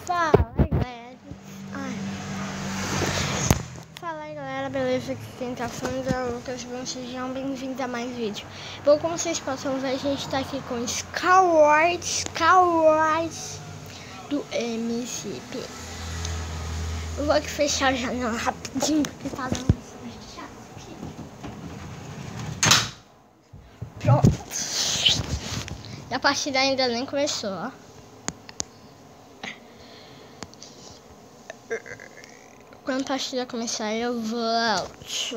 Fala aí, galera. Fala aí, galera, beleza? Aqui quem tá falando é o Lucas. Sejam bem-vindos a mais vídeo. Bom, como vocês possam ver, a gente tá aqui com Skywars do MCP. Eu vou aqui fechar a janela rapidinho, porque tá dando chato aqui. Pronto. E a partida ainda nem começou, ó. Quando a partida começar, eu volto.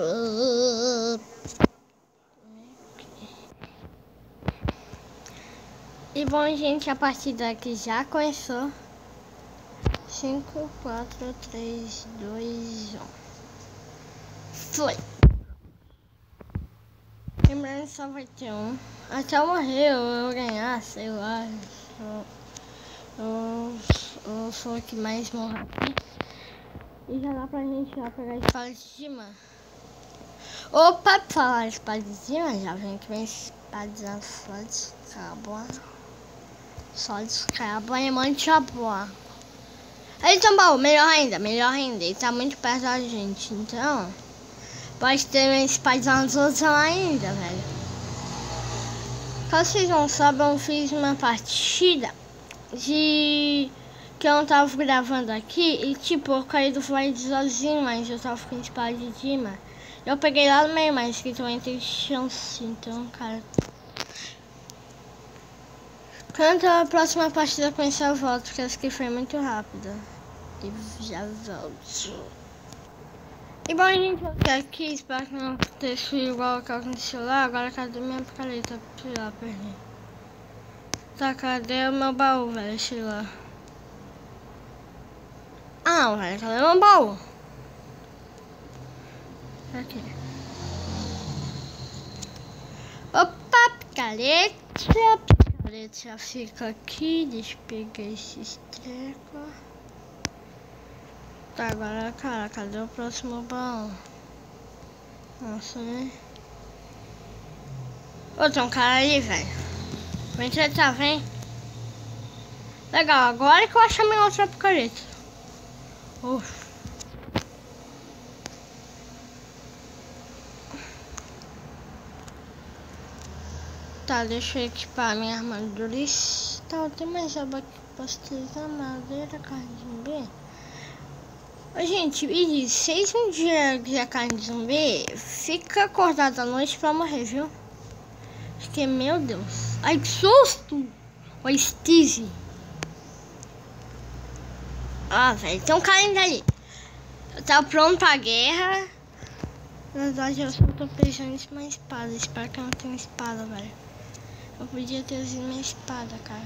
E bom, gente, a partida aqui já começou. 5, 4, 3, 2, 1. Foi! Lembrando que só vai ter um. Até eu morrer ou eu ganhar, sei lá. Eu sou o que mais morre aqui. E já dá pra gente já pegar a espada de cima. Opa, pra falar espada de cima, já vem que vem espada só de escrabo. Só de escrabo é muito boa. Ele tá bom, melhor ainda. Ele tá muito perto da gente, então pode ter uma espada dos outros ainda, velho. Caso vocês não sabem, eu fiz uma partida que eu não tava gravando aqui e tipo, eu caí do fly sozinho, mas eu tava com espada de cima. Eu peguei lá no meio, mas que também tem chance, então, cara. Quando a próxima partida começar, eu volto, porque essa aqui foi muito rápida. E já volto. E bom, gente, eu tô aqui, espero que não aconteça igual que aconteceu lá. Agora cadê minha picareta? Sei lá, perdi. Tá, cadê o meu baú, velho? Sei lá. Ah, velho, cadê o meu baú? Aqui. Opa, picareta. Picareta fica aqui. Deixa eu pegar esses trecos. Tá, agora, cara, cadê o próximo baú? Nossa, né? Ô, tem um cara ali, velho. Vem tentar, vem. Legal, agora que eu acho a minha outra picareta. Tá, deixa eu equipar minha armadura. Tá, tem mais aba aqui que posso utilizar. Madeira, carne de zumbi. Ô, gente, e se vocês um dia quiser carne de zumbi, fica acordado à noite pra morrer, viu? Porque, meu Deus. Ai, que susto! O Steve. Ah, velho, tem um cara ainda ali. Eu tava pronto pra guerra. Na verdade, eu só tô precisando de uma espada. Espero que eu não tenha espada, velho. Eu podia ter usado minha espada, cara.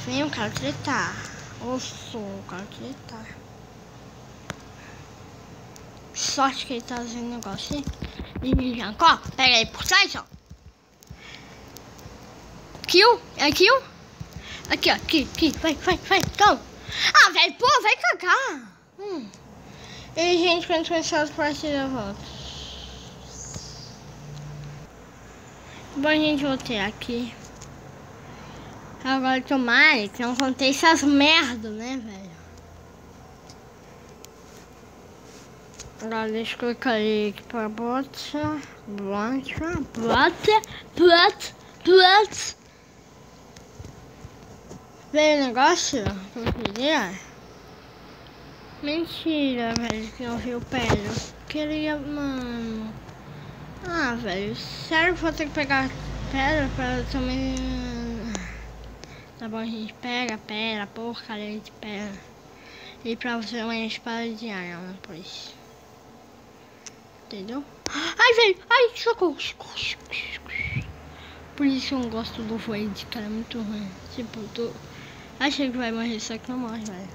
Vem, eu quero tretar. Osso, eu quero tretar. Sorte que ele tá fazendo negócio, hein? E Jancó, pega aí por trás, ó. Kill? É kill? Aqui, ó. Aqui. Vai, calma. Ah, velho, pô, vai cagar. E, gente, quando começar as partidas, eu volto. Bom, gente, voltei aqui. Agora, tomara que não aconteça essas merda, né, velho? Agora, deixa eu clicar ali aqui pra bota. Veio o negócio que eu queria? Mentira, velho, que não viu pedra. Queria, mano. Ah, velho, sério que vou ter que pegar pedra pra também. Tá bom, a gente pega pedra, porcaria de pedra. E pra você uma espada de arma, pois. Entendeu? Ai, velho, ai, socorro. Por isso eu não gosto do Void, cara, é muito ruim. Tipo, achei que vai morrer, só que não morre, velho.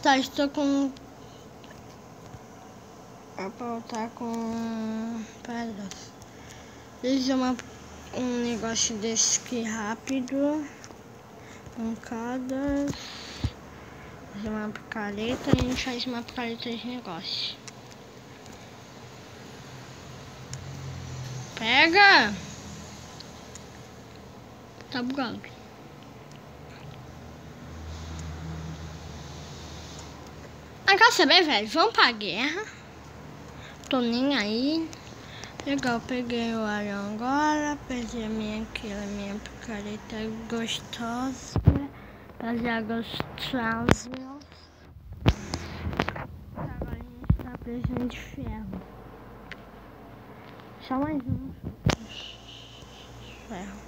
Tá, estou com... Vou tá com... pedras. Deixa eu um negócio desse aqui rápido. Pancadas. Fazer uma picareta e a gente faz uma picareta de negócio. Pega! Tá bugado. Mas quer saber, velho? Vamos pra guerra. Tô nem aí. Legal, peguei o arão agora. Peguei a minha picareta gostosa. Fazer gostosa. Agora a gente tá precisando de ferro. Só mais um ferro.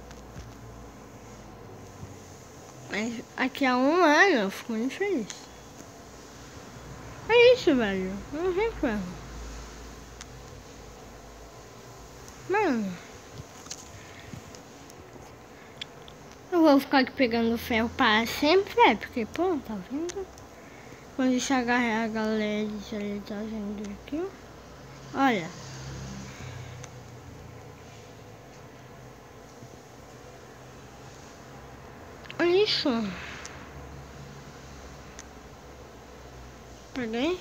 Mas aqui há 1 ano eu fico muito feliz. É isso, velho. Não tem ferro. Mano. Eu vou ficar aqui pegando ferro para sempre, velho. Porque, pô, tá vendo? Quando isso agarrar a galera, ele tá vendo aqui, ó. Olha. Olha isso. Peguei?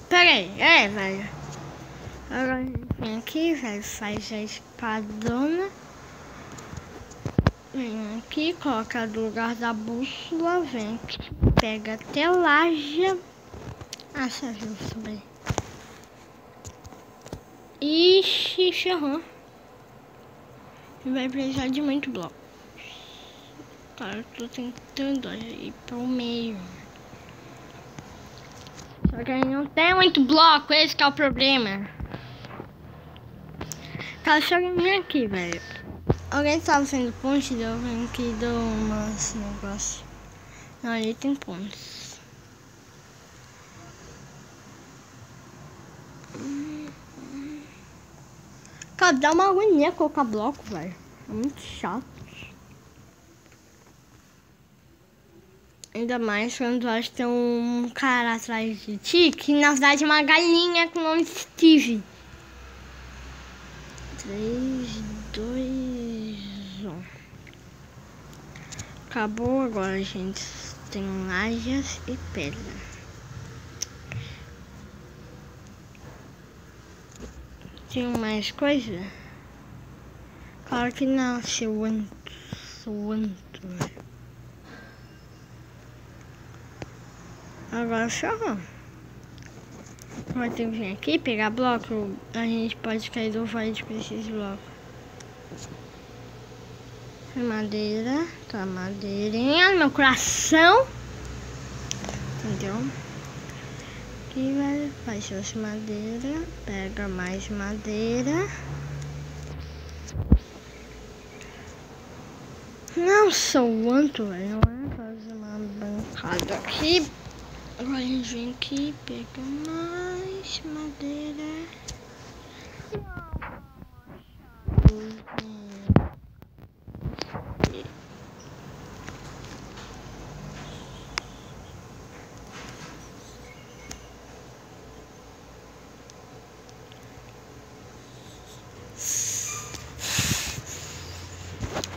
Peguei. É, velho. Agora a gente vem aqui, velho. Faz a espadona. Vem aqui, coloca no lugar da bússola. Vem aqui. Pega a telagem. Ah, serviu também. Ixi, ferrou. Vai precisar de muito bloco. Cara, eu tô tentando ir pro meio. Só que aí não tem muito bloco, esse que é o problema. Cara, se alguém vem aqui, velho. Alguém tava fazendo ponte, eu venho aqui e dou esse negócio. Não, ali tem pontes. Cara, dá uma agonia colocar bloco, velho. É muito chato. Ainda mais quando tu acha que tem um cara atrás de ti, que na verdade é uma galinha com o nome Steve. 3, 2, 1. Acabou agora, gente. Tem lajes e pedra. Tem mais coisa? Claro que não, seu anto. Agora ferrou. Vai ter que vir aqui pegar bloco. A gente pode cair do fight com esses blocos. Madeira. Tá, madeirinha no meu coração. Entendeu? Aqui vai, faz as madeira. Pega mais madeira. Nossa, o anto, velho. Não é fazer uma bancada aqui. Agora a gente vem aqui, pega mais madeira.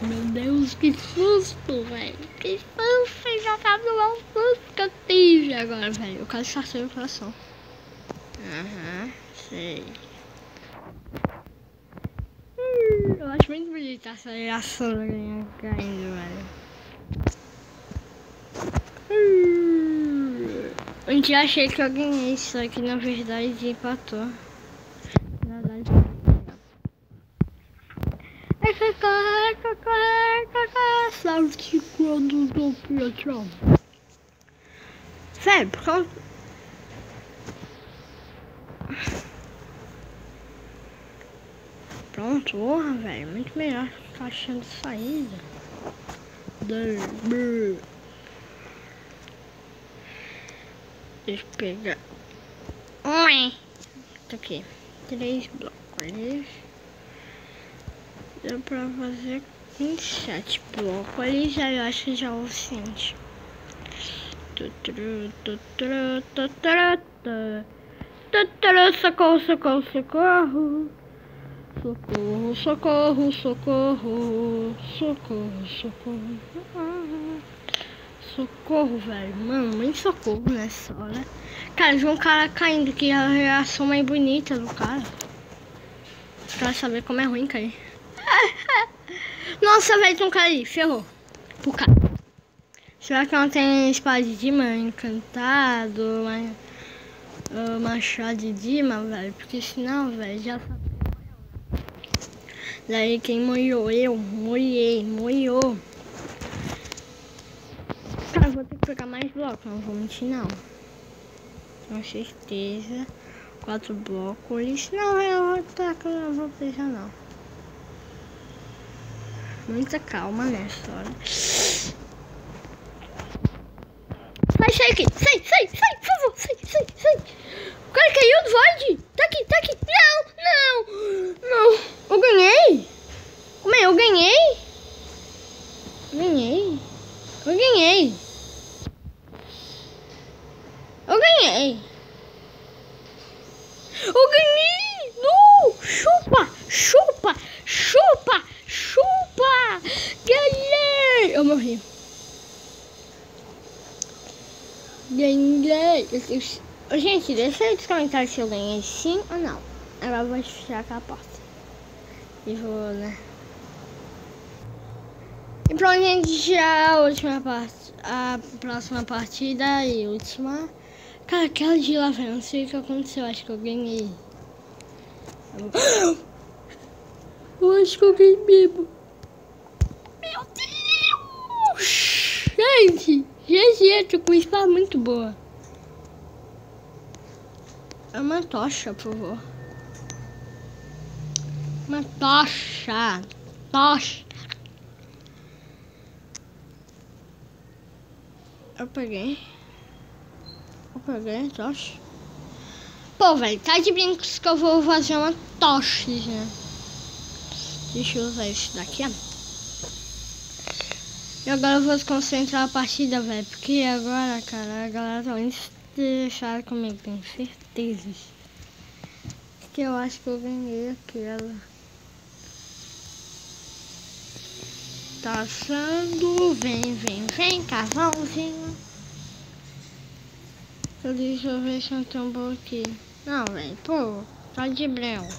Meu Deus, que susto, velho. Que susto, já sabe o susto que eu tive agora, velho. Eu quase sarcei o coração. Aham, sei. Eu acho muito bonita essa reação da galinha caindo, velho. Antes eu achei que eu ganhei, só que na verdade empatou. Na verdade. Sabe quando do Pietro? Sério, por causa... Pronto, porra, velho. Muito melhor ficar achando saída. Deixa eu pegar. Tá aqui. 3 blocos. Dá pra fazer 27 blocos ali, já eu acho que já é o suficiente. Socorro, socorro, socorro. Socorro, socorro, socorro. Socorro, socorro. Socorro, velho. Mano, muito socorro nessa hora. Cara, vi um cara caindo, que é a reação mais bonita do cara. Pra saber como é ruim cair. Nossa, velho, tem um cara ali, ferrou. Pro cara. Será que não tem espada de Dima encantado? Machado de Dima, velho? Porque senão, velho, já sabe. Daí quem molhou? Eu. Molhou. Cara, vou ter que pegar mais blocos, não vou mentir não. Com certeza. 4 blocos. Não, eu não vou precisar não. Muita calma nessa hora. Sai aqui. Sai, por favor. Sai. O cara caiu do void. Tá aqui. Não. Eu ganhei. Como é? Eu ganhei. Não. Chupa. Ganhei. Eu morri. Ganhei. Gente, deixa aí nos comentários se eu ganhei sim ou não. Agora eu vou fechar aquela porta. E vou, né? E pronto, gente, já a última parte. A próxima partida e última. Cara, aquela de lá, velho, não sei o que aconteceu. Acho que eu ganhei. Eu acho que eu ganhei mesmo. Meu Deus! Gente, GG, tô com uma espada muito boa. É uma tocha, por favor. Uma tocha. Eu peguei a tocha. Pô, velho, tá de brincos que eu vou fazer uma tocha, né? Deixa eu usar isso daqui, ó. E agora eu vou concentrar a partida, velho. Porque agora, cara, a galera tá muito estressada comigo, tenho certeza. Que eu acho que eu ganhei aquela. Tá achando, vem, carvãozinho. Deixa eu ver se não tem um bom aqui. Não, velho, pô, tá de branco.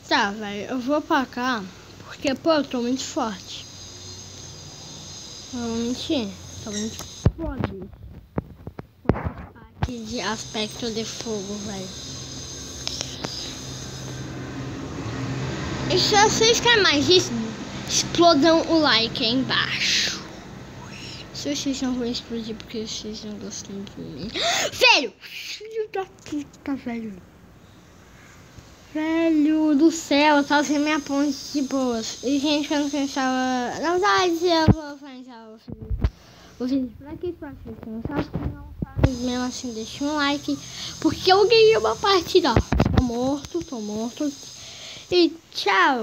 Tá, velho, eu vou pra cá, porque, pô, eu tô muito forte. Não vou mentir, tô muito forte. Aqui de aspecto de fogo, velho. E se vocês querem mais isso, explodam o like aí embaixo. Se vocês não vão explodir porque vocês não gostam de mim. Velho! Filho da puta, velho. Velho do céu, eu tava sem minha ponte de boas. E gente, quando começava... Na verdade, eu vou finalizar o vídeo por aqui. Pra vocês que não sabem, se não sabem, mesmo assim, deixa um like. Porque eu ganhei uma partida. Tô morto. E tchau!